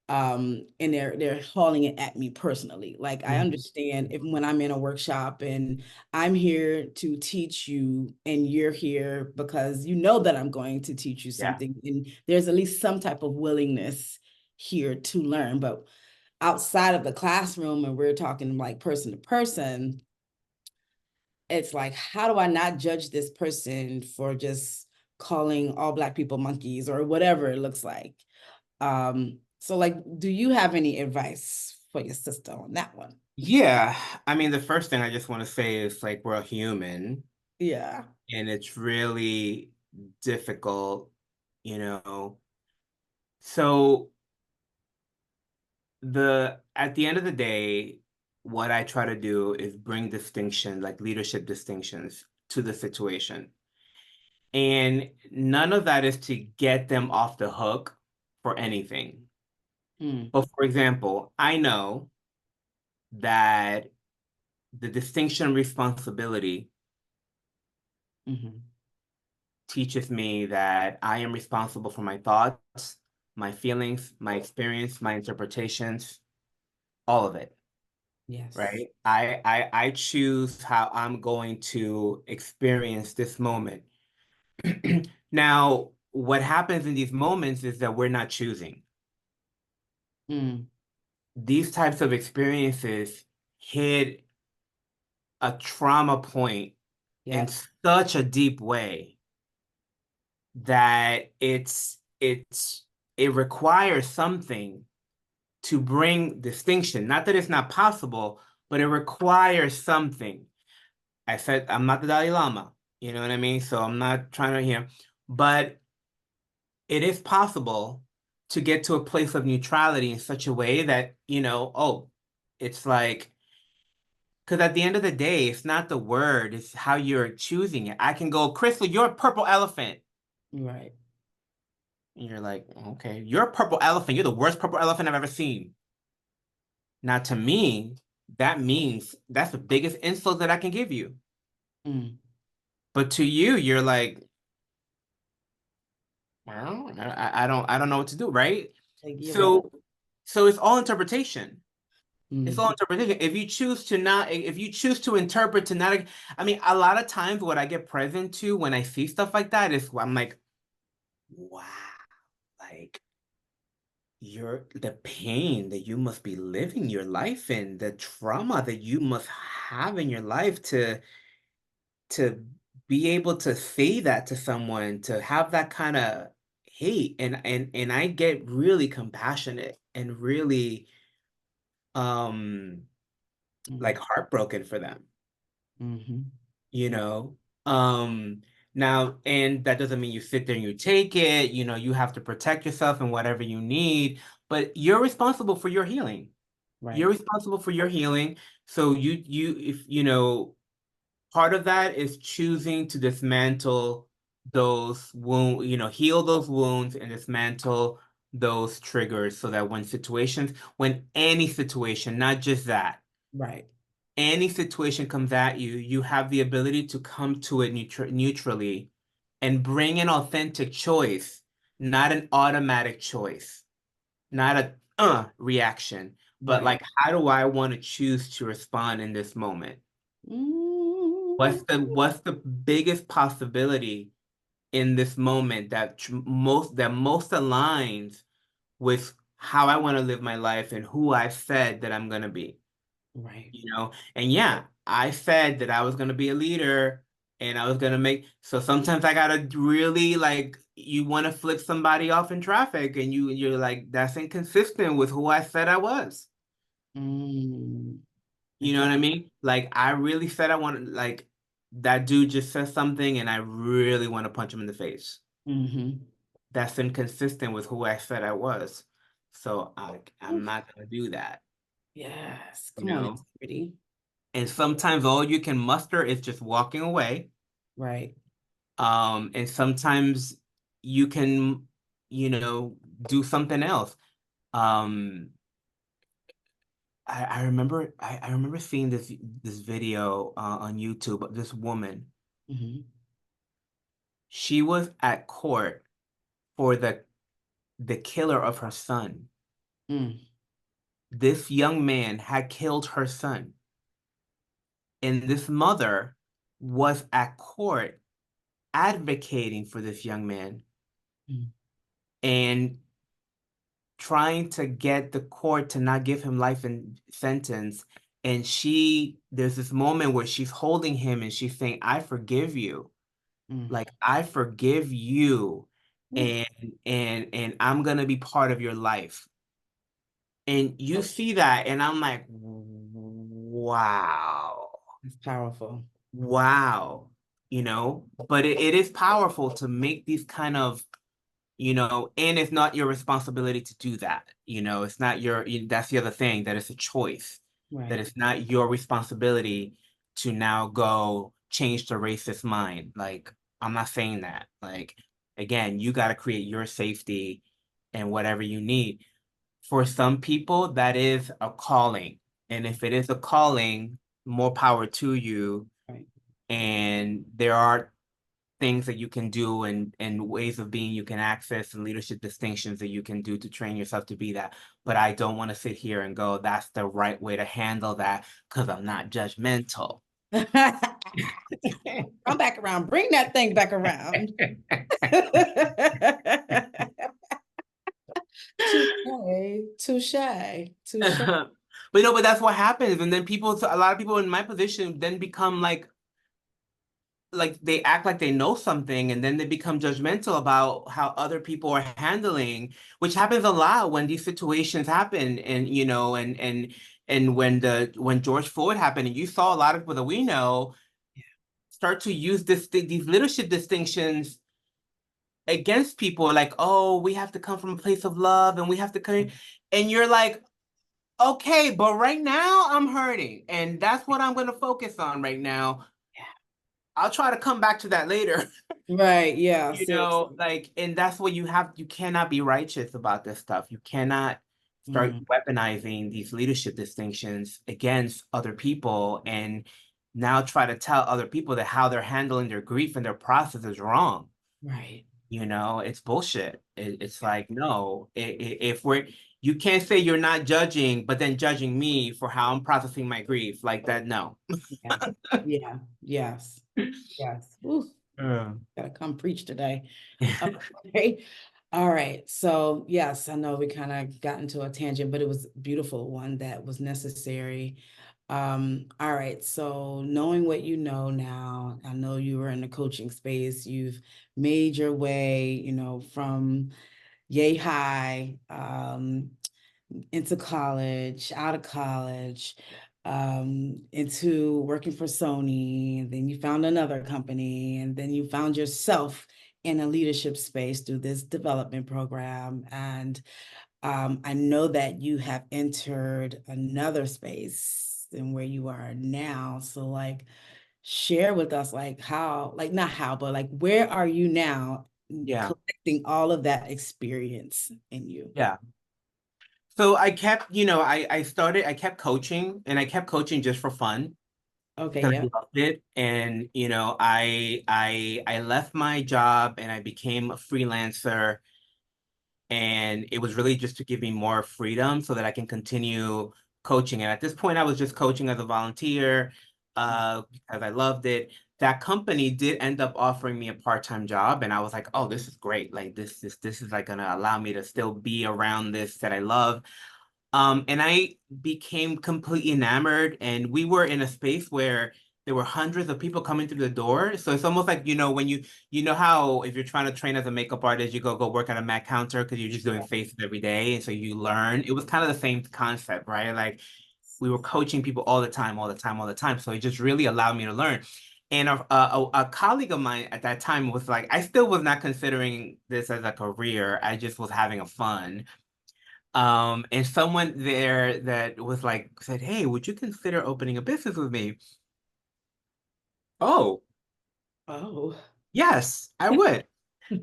And they're hauling it at me personally. Like I Hmm. understand if when I'm in a workshop and I'm here to teach you and you're here because you know that I'm going to teach you Yeah. something, and there's at least some type of willingness here to learn. But outside of the classroom and we're talking like person to person, it's like, how do I not judge this person for just calling all Black people monkeys or whatever it looks like? So like, do you have any advice for your sister on that one? Yeah. I mean, the first thing I just want to say is like we're human Yeah. and it's really difficult, you know. So the at the end of the day, what I try to do is bring distinction, like leadership distinctions, to the situation. And none of that is to get them off the hook for anything. Mm, But for example, I know that the distinction responsibility hmm. teaches me that I am responsible for my thoughts, my feelings, my experience, my interpretations, all of it, Yes. right? I choose how I'm going to experience this moment. Now, what happens in these moments is that we're not choosing. Mm, These types of experiences hit a trauma point in yep. such a deep way that it requires something to bring distinction. Not that it's not possible, but it requires something. I said I'm not the Dalai Lama, you know what I mean? So I'm not trying to hear, but it is possible to get to a place of neutrality in such a way that, oh, it's like, because at the end of the day, it's not the word, it's how you're choosing it. I can go, Crystal, you're a purple elephant. Right. And you're like, okay, you're a purple elephant. You're the worst purple elephant I've ever seen. Now, to me, that means that's the biggest insult that I can give you. Mm. But to you, you're like, well, I don't know what to do, right? Like, you're right. So, so it's all interpretation. It's all Mm, interpretation. If you choose to interpret to not, I mean, a lot of times what I get present to when I see stuff like that is I'm like, wow, like the pain that you must be living your life in, the trauma that you must have in your life to be able to say that to someone, to have that kind of hate. And I get really compassionate and really um like mm, heartbroken for them, hmm. you know? Um Now, and that doesn't mean you sit there and you take it, you have to protect yourself and whatever you need, but you're responsible for your healing. You're Right. responsible for your healing. So if part of that is choosing to dismantle those wound, heal those wounds and dismantle those triggers so that when any situation, not just that, Right. any situation comes at you, you have the ability to come to it neutrally and bring an authentic choice, not an automatic choice, not a reaction, but Right. like, how do I want to choose to respond in this moment? Mm, What's the biggest possibility in this moment that most aligns with how I want to live my life and who I said that I'm gonna be, right. And yeah, I said that I was gonna be a leader and I was gonna make so sometimes I gotta really like you want to flip somebody off in traffic and you're like, that's inconsistent with who I said I was. Mm, You know what I mean? Like I really said I wanted like that dude just said something and I really want to punch him in the face. mm-hmm. That's inconsistent with who I said I was. So I'm Oof. not gonna do that, Yes. you Come on, know? integrity. And sometimes all you can muster is just walking away. Right. And sometimes you can, do something else. Um, I remember seeing this video on YouTube of this woman. Mm-hmm. She was at court for the killer of her son. Mm, This young man had killed her son, and this mother was at court advocating for this young man mm, and trying to get the court to not give him life in sentence. And there's this moment where she's holding him and she's saying, I forgive you. mm. Like, I forgive you. Oof. And and I'm gonna be part of your life. And you see that, and I'm like, wow, It's powerful. wow, but it is powerful to make these kind of, and it's not your responsibility to do that. It's not that's the other thing, that it's a choice, that Right. it's not your responsibility to now go change the racist mind. Like, I'm not saying that. Like, again, you got to create your safety and whatever you need. For some people, that is a calling. And if it is a calling, more power to you. Right. And there are things that you can do, and ways of being you can access, and leadership distinctions that you can do to train yourself to be that. But I don't want to sit here and go, that's the right way to handle that, because I'm not judgmental. Come back around. Bring that thing back around. Touche, touche, touche. But no, but that's what happens. And then a lot of people in my position then become like they act like they know something, and then they become judgmental about how other people are handling, which happens a lot when these situations happen. And when George Floyd happened, and you saw a lot of people that we know start to use these leadership distinctions against people, like, oh, we have to come from a place of love, and we have to come, and you're like, okay, but right now I'm hurting, and that's what I'm going to focus on right now. I'll try to come back to that later. Right, yeah, seriously. Like, and that's what you cannot be righteous about this stuff. You cannot start Mm, weaponizing these leadership distinctions against other people, and now try to tell other people that how they're handling their grief and their process is wrong. right. It's bullshit. It's Yeah, like, no, if you can't say you're not judging, but then judging me for how I'm processing my grief like that. No. yeah, yeah, yes, yes. Ooh, Uh, gotta come preach today. Okay. All right. So yes, I know we kind of got into a tangent, but it was a beautiful one that was necessary. All right. So knowing what you know now, I know you were in the coaching space. You've made your way, from yay high, into college, out of college, into working for Sony, and then you found another company, and then you found yourself in a leadership space through this development program. And I know that you have entered another space than where you are now. So like share with us like how, like not how, but like where are you now yeah. collecting all of that experience in you? Yeah. So I kept, I kept coaching, and I kept coaching just for fun Okay, because I yeah. loved it. And, I left my job and I became a freelancer, and it was really just to give me more freedom so that I can continue coaching. And at this point, I was just coaching as a volunteer, because I loved it. That company did end up offering me a part-time job, and I was like, "Oh, this is great! Like, this is like gonna allow me to still be around this that I love." And I became completely enamored, and we were in a space where there were hundreds of people coming through the door. So it's almost like, when you know how if you're trying to train as a makeup artist, you go work at a Mac counter because you're just doing faces every day, and so you learn. It was kind of the same concept, right? Like, we were coaching people all the time, all the time, all the time. So it just really allowed me to learn. And a colleague of mine at that time was like, I still was not considering this as a career. I just was having a fun. And someone there that was like said, "Hey, would you consider opening a business with me?" Oh, Oh. yes, I would.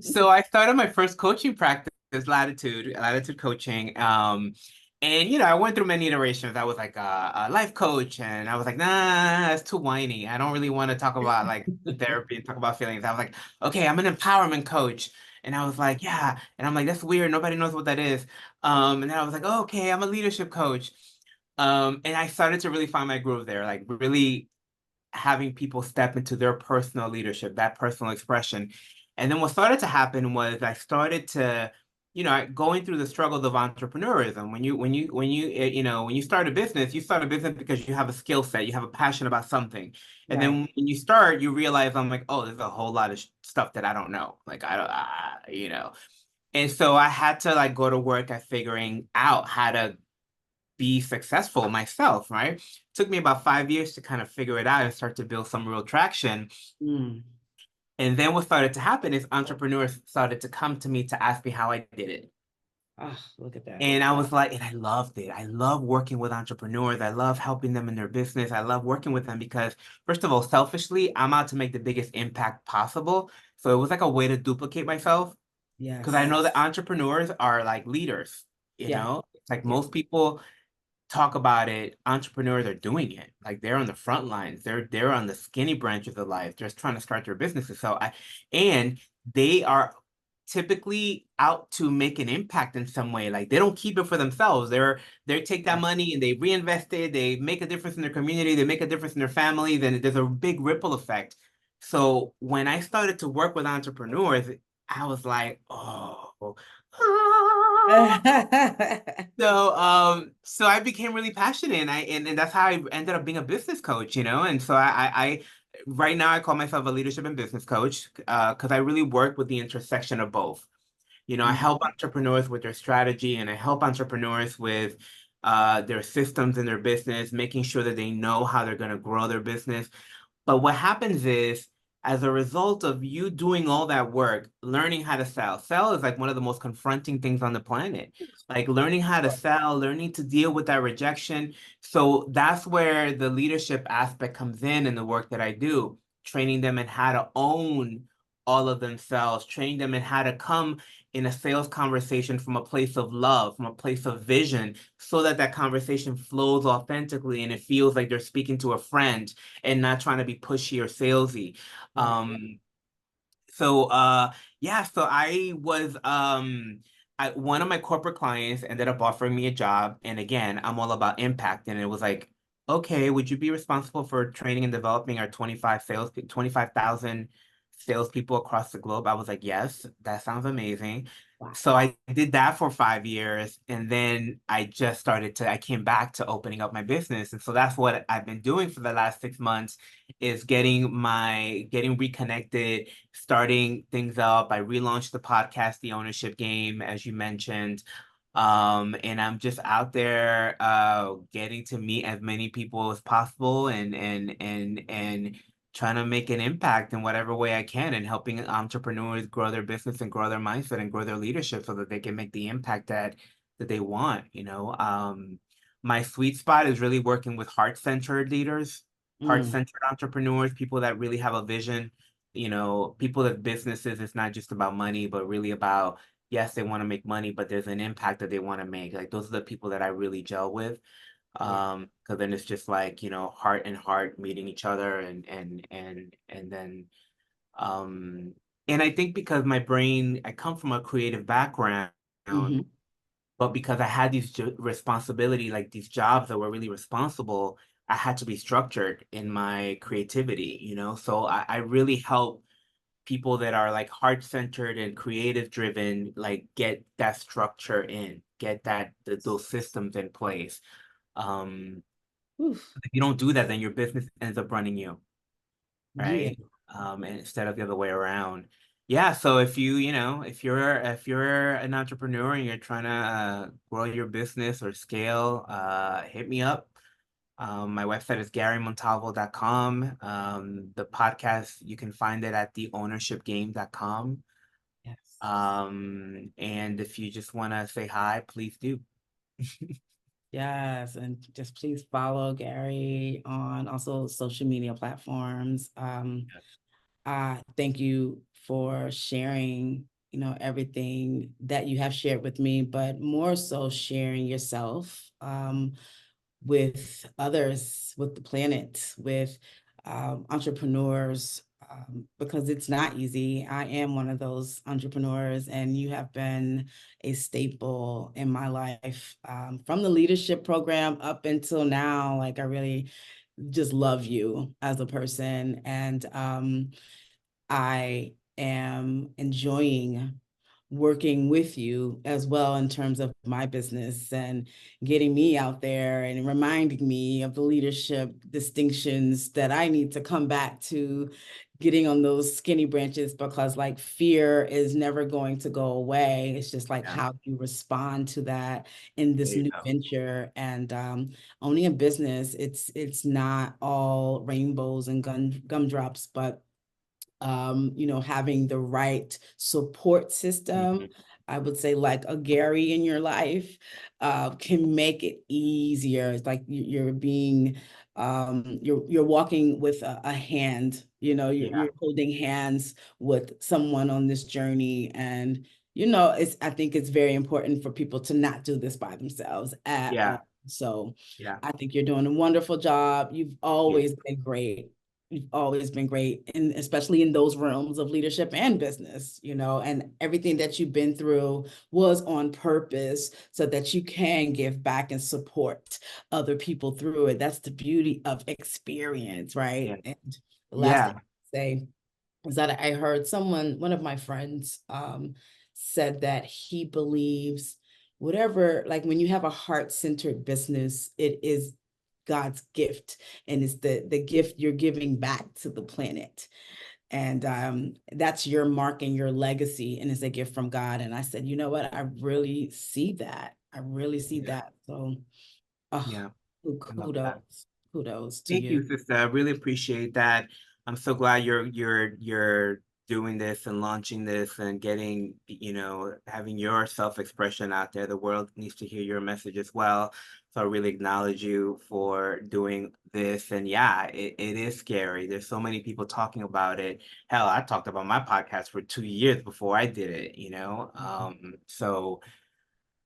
So I started my first coaching practice, Latitude Coaching. And I went through many iterations. I was like a life coach, and I was like, nah, that's too whiny. I don't really want to talk about like therapy and talk about feelings. I was like, okay, I'm an empowerment coach. And I was like, yeah. And I'm like, that's weird. Nobody knows what that is. And then I was like, oh, okay, I'm a leadership coach. And I started to really find my groove there, like really having people step into their personal leadership, that personal expression. And then what started to happen was I started to, going through the struggles of entrepreneurism. When you start a business, you start a business because you have a skill set, you have a passion about something. And Right. then when you start, you realize, I'm like, oh, there's a whole lot of stuff that I don't know. Like, I don't, And so I had to like go to work at figuring out how to be successful myself, right? Took me about 5 years to kind of figure it out and start to build some real traction. Mm. And then what started to happen is entrepreneurs started to come to me to ask me how I did it. Ah, look at that. And I was like, and I loved it. I love working with entrepreneurs. I love helping them in their business. I love working with them because, first of all, selfishly, I'm out to make the biggest impact possible. So it was like a way to duplicate myself because I Yes. know that entrepreneurs are like leaders, Yeah. It's like Yeah. most people talk about it, entrepreneurs are doing it. Like they're on the front lines. They're on the skinny branches of life, just trying to start their businesses. And they are typically out to make an impact in some way. Like they don't keep it for themselves. They take that Yeah. money and they reinvest it. They make a difference in their community. They make a difference in their family. Then there's a big ripple effect. So when I started to work with entrepreneurs, I was like, oh. So I became really passionate, and that's how I ended up being a business coach, And so I right now I call myself a leadership and business coach, because I really work with the intersection of both. I help Mhm. entrepreneurs with their strategy, and I help entrepreneurs with their systems in their business, making sure that they know how they're going to grow their business. But what happens is, as a result of you doing all that work, learning how to sell is like one of the most confronting things on the planet. Like learning how to sell, learning to deal with that rejection. So that's where the leadership aspect comes in the work that I do, training them in how to own all of themselves, training them in how to come in a sales conversation from a place of love, from a place of vision, so that that conversation flows authentically and it feels like they're speaking to a friend and not trying to be pushy or salesy. Right. So yeah, so one of my corporate clients ended up offering me a job. And again, I'm all about impact. And it was like, okay, would you be responsible for training and developing our 25,000 salespeople across the globe? I was like, yes, that sounds amazing. Wow. So I did that for 5 years, and then I came back to opening up my business. And so that's what I've been doing for the last 6 months, is getting reconnected, starting things up. I relaunched the podcast, The Ownership Game, as you mentioned. And I'm just out there getting to meet as many people as possible, and trying to make an impact in whatever way I can, and helping entrepreneurs grow their business and grow their mindset and grow their leadership so that they can make the impact that they want. My sweet spot is really working with heart-centered leaders, Mm, heart-centered entrepreneurs, people that really have a vision, people that businesses, it's not just about money, but really about, yes, they want to make money, but there's an impact that they want to make. Like those are the people that I really gel with. yeah. Because then it's just like, heart and heart meeting each other, and then um and I think because I come from a creative background, Hmm. but because I had these responsibility, like these jobs that were really responsible, I had to be structured in my creativity. So I really help people that are like heart-centered and creative driven, like get that structure get those systems in place. Um, Oof. if you don't do that, then your business ends up running you, Yeah. right? And instead of the other way around. Yeah, so if you're an entrepreneur and you're trying to grow your business or scale, hit me up. My website is GaryMontalvo.com. The podcast, you can find it at theownershipgame.com. Yes. And if you just want to say hi, please do. Yes, and just please follow Gary on also social media platforms. Thank you for sharing, everything that you have shared with me, but more so sharing yourself with others, with the planet, with entrepreneurs, because it's not easy. I am one of those entrepreneurs, and you have been a staple in my life from the leadership program up until now. Like, I really just love you as a person. And I am enjoying working with you as well in terms of my business and getting me out there and reminding me of the leadership distinctions that I need to come back to getting on those skinny branches, because like fear is never going to go away. It's just like Yeah, how you respond to that in there this you new go. venture. And owning a business, it's not all rainbows and gumdrops, but having the right support system. Mhm. I would say like a Gary in your life can make it easier. It's like you're being you're walking with a hand, Yeah, you're holding hands with someone on this journey. And I think it's very important for people to not do this by themselves at yeah, all. So yeah, I think you're doing a wonderful job. You've yeah, always been great. You've always been great, and especially in those realms of leadership and business, and everything that you've been through was on purpose so that you can give back and support other people through it. That's the beauty of experience, yeah, right? And the last thing yeah, I say is that I heard one of my friends, said that he believes whatever, like when you have a heart-centered business, it is God's gift, and it's the gift you're giving back to the planet. And that's your mark and your legacy, and it's a gift from God. And I said, you know what? I really see that. I really see yeah, that. So, oh, yeah. I love that. kudos, kudos to Thank you. you, sister. I really appreciate that. I'm so glad you're doing this and launching this and getting, having your self-expression out there. The world needs to hear your message as well. So I really acknowledge you for doing this. And yeah, it is scary. There's so many people talking about it. Hell, I talked about my podcast for 2 years before I did it. So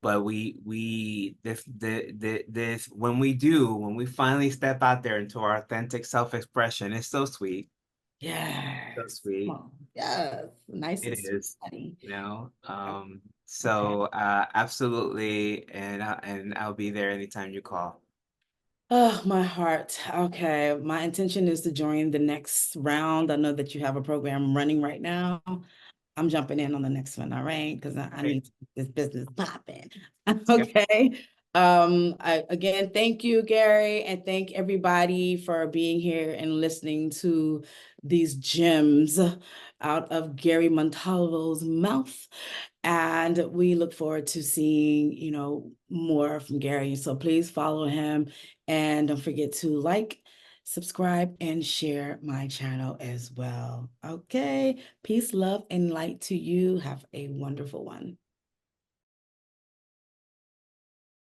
but this when we finally step out there into our authentic self-expression, it's so sweet, so Yes. Come sweet. on. Yes. Nice It and sweet, is, honey. you know. Okay. So absolutely, and I'll be there anytime you call. Oh, my heart. Okay. My intention is to join the next round. I know that you have a program running right now. I'm jumping in on the next one, all right? Because I Okay. need this business popping. Yep. Okay. Again, thank you, Gary, and thank everybody for being here and listening to these gems out of Gary Montalvo's mouth. And we look forward to seeing, more from Gary. So please follow him and don't forget to like, subscribe, and share my channel as well. Okay. Peace, love, and light to you. Have a wonderful one.